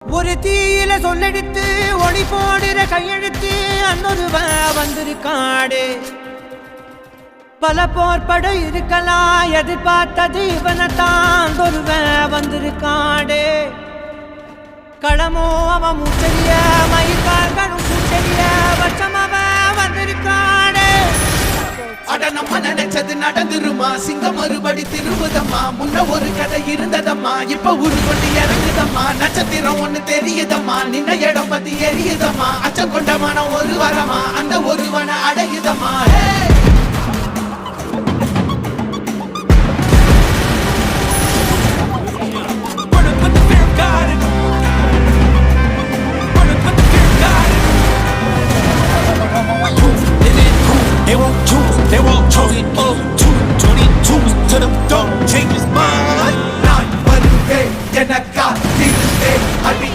ஒரு தீயில சொல்லெடுத்து ஒளி போடுற கையெழுத்து அன்னொருவன் வந்திருக்காடு. பல போர்பட இருக்கலாம் எதிர்பார்த்தது இவனைத்தான் ஒருவன் வந்திருக்காடு. களமோ அவன் முச்சரிய மயிர்கார்களும் கூச்சரிய வருஷம் அவன் வந்திருக்காடு. அட நம்ம நினைச்சது நடந்துருமா, சிங்கம் மறுபடி திரும்புதம்மா. முன்ன ஒரு கதை இருந்ததம்மா, இப்ப உரு கொண்டு இறங்குதம்மா. நட்சத்திரம் ஒண்ணு தெரியுதம்மா, நின்ன இடம் பத்தி எரியுதம்மா. அச்சம் கொண்ட மனம் ஒரு வரமா, அந்த ஒருவனை